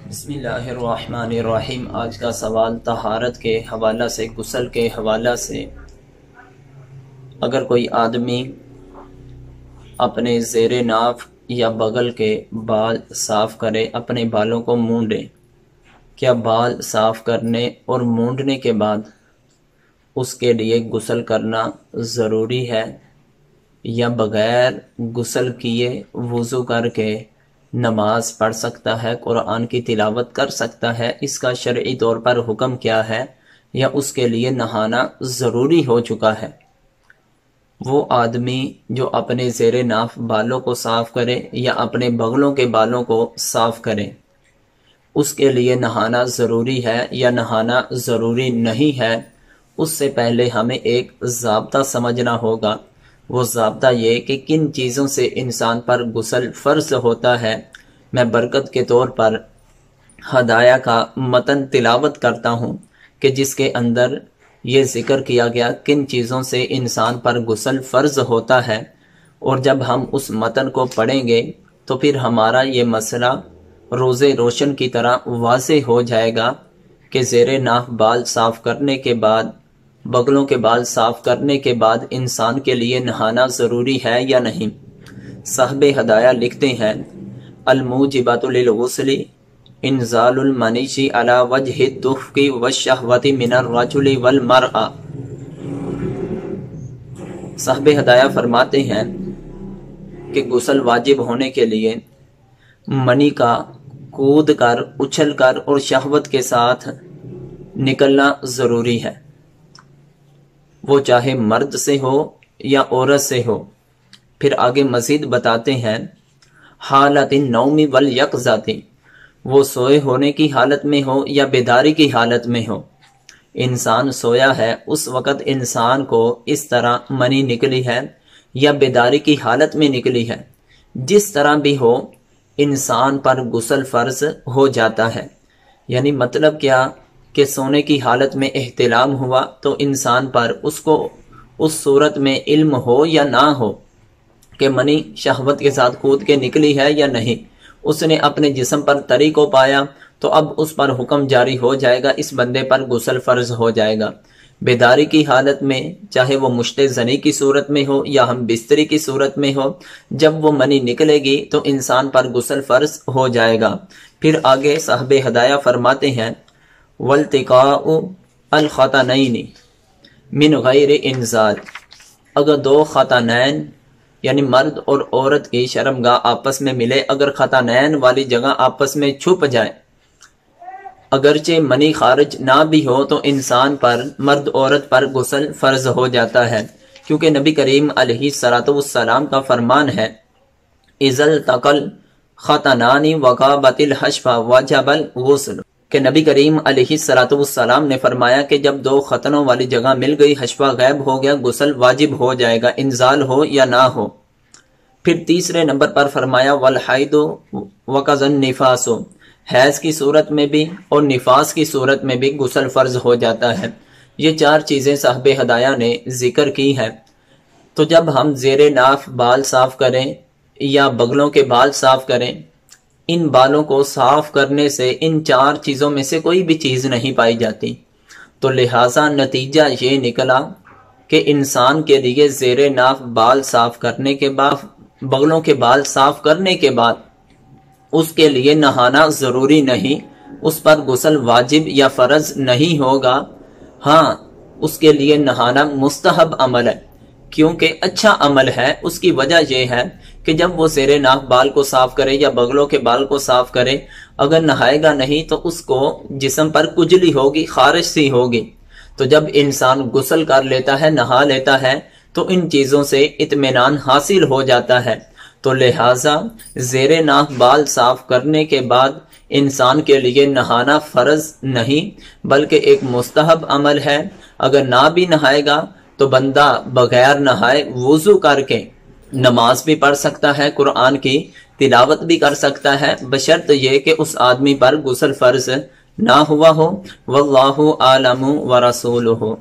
بسم اللہ الرحمن الرحیم۔ آج کا سوال طہارت کے حوالہ سے، غسل کے حوالہ سے، اگر کوئی آدمی اپنے زیر ناف یا بغل کے بال صاف کرے، اپنے بالوں کو مونڈے، کیا بال صاف کرنے اور مونڈنے کے بعد اس کے لیے غسل کرنا ضروری ہے، یا بغیر غسل کیے وضو کر کے نماز پڑھ سکتا ہے، قرآن کی تلاوت کر سکتا ہے؟ اس کا شرعی طور پر حکم کیا ہے، یا اس کے لیے نہانا ضروری ہو چکا ہے؟ وہ آدمی جو اپنے زیر ناف بالوں کو صاف کرے یا اپنے بغلوں کے بالوں کو صاف کرے، اس کے لیے نہانا ضروری ہے یا نہانا ضروری نہیں ہے؟ اس سے پہلے ہمیں ایک ضابطہ سمجھنا ہوگا۔ وہ ضابطہ یہ کہ کن چیزوں سے انسان پر غسل فرض ہوتا ہے۔ میں برکت کے طور پر ہدایہ کا متن تلاوت کرتا ہوں کہ جس کے اندر یہ ذکر کیا گیا کن چیزوں سے انسان پر غسل فرض ہوتا ہے، اور جب ہم اس متن کو پڑھیں گے تو پھر ہمارا یہ مسئلہ روز روشن کی طرح واضح ہو جائے گا کہ زیر ناف بال صاف کرنے کے بعد، بغلوں کے بال صاف کرنے کے بعد انسان کے لیے نہانا ضروری ہے یا نہیں۔ صاحب ہدایہ لکھتے ہیں، الموجبات للغسل انزال المنی علی وجہ الدفق والشہوۃ من الرجل والمرأة۔ صاحب ہدایہ فرماتے ہیں کہ غسل واجب ہونے کے لیے منی کا کود کر، اچھل کر اور شہوت کے ساتھ نکلنا ضروری ہے، وہ چاہے مرد سے ہو یا عورت سے ہو۔ پھر آگے مزید بتاتے ہیں، حالت النوم والیقظۃ، وہ سوئے ہونے کی حالت میں ہو یا بیداری کی حالت میں ہو۔ انسان سویا ہے، اس وقت انسان کو اس طرح منی نکلی ہے یا بیداری کی حالت میں نکلی ہے، جس طرح بھی ہو انسان پر غسل فرض ہو جاتا ہے۔ یعنی مطلب کیا کہ سونے کی حالت میں احتلام ہوا تو انسان پر اس کو اس صورت میں علم ہو یا نہ ہو کہ منی شہوت کے ساتھ کود کے نکلی ہے یا نہیں، اس نے اپنے جسم پر تری کو پایا تو اب اس پر حکم جاری ہو جائے گا، اس بندے پر غسل فرض ہو جائے گا۔ بیداری کی حالت میں، چاہے وہ مشت زنی کی صورت میں ہو یا ہم بستری کی صورت میں ہو، جب وہ منی نکلے گی تو انسان پر غسل فرض ہو جائے گا۔ پھر آگے صاحب ہدایہ فرماتے ہیں، والتقاء الختانین من غیر انزال، اگر دو ختانین یعنی مرد اور عورت کی شرمگاہ آپس میں ملے، اگر ختانین والی جگہ آپس میں چھپ جائے، اگرچہ منی خارج نہ بھی ہو تو انسان پر، مرد عورت پر غسل فرض ہو جاتا ہے، کیونکہ نبی کریم علیہ السلام کا فرمان ہے، اذا التقى الختانان وغابت الحشفہ وجب الغسل، کہ نبی کریم علیہ السلام نے فرمایا کہ جب دو ختنوں والی جگہ مل گئی، حشفہ غائب ہو گیا، غسل واجب ہو جائے گا، انزال ہو یا نہ ہو۔ پھر تیسرے نمبر پر فرمایا، والحید وقضى النفاس، حیض کی صورت میں بھی اور نفاس کی صورت میں بھی غسل فرض ہو جاتا ہے۔ یہ چار چیزیں صاحب ہدایہ نے ذکر کی ہیں۔ تو جب ہم زیر ناف بال صاف کریں یا بغلوں کے بال صاف کریں، ان بالوں کو صاف کرنے سے ان چار چیزوں میں سے کوئی بھی چیز نہیں پائی جاتی، تو لہٰذا نتیجہ یہ نکلا کہ انسان کے لیے زیر ناف بال صاف کرنے کے بعد، بغلوں کے بال صاف کرنے کے بعد اس کے لیے نہانا ضروری نہیں، اس پر غسل واجب یا فرض نہیں ہوگا۔ ہاں، اس کے لیے نہانا مستحب عمل ہے، کیونکہ اچھا عمل ہے۔ اس کی وجہ یہ ہے کہ جب وہ زیر ناف بال کو صاف کرے یا بغلوں کے بال کو صاف کرے، اگر نہائے گا نہیں تو اس کو جسم پر کجلی ہوگی، خارش سی ہوگی۔ تو جب انسان غسل کر لیتا ہے، نہا لیتا ہے، تو ان چیزوں سے اطمینان حاصل ہو جاتا ہے۔ تو لہٰذا زیر ناف بال صاف کرنے کے بعد انسان کے لیے نہانا فرض نہیں بلکہ ایک مستحب عمل ہے۔ اگر نہ بھی نہائے گا تو بندہ بغیر نہائے وضو کر کے نماز بھی پڑھ سکتا ہے، قرآن کی تلاوت بھی کر سکتا ہے، بشرط یہ کہ اس آدمی پر غسل فرض نہ ہوا ہو۔ واللہ اعلم ورسولہ۔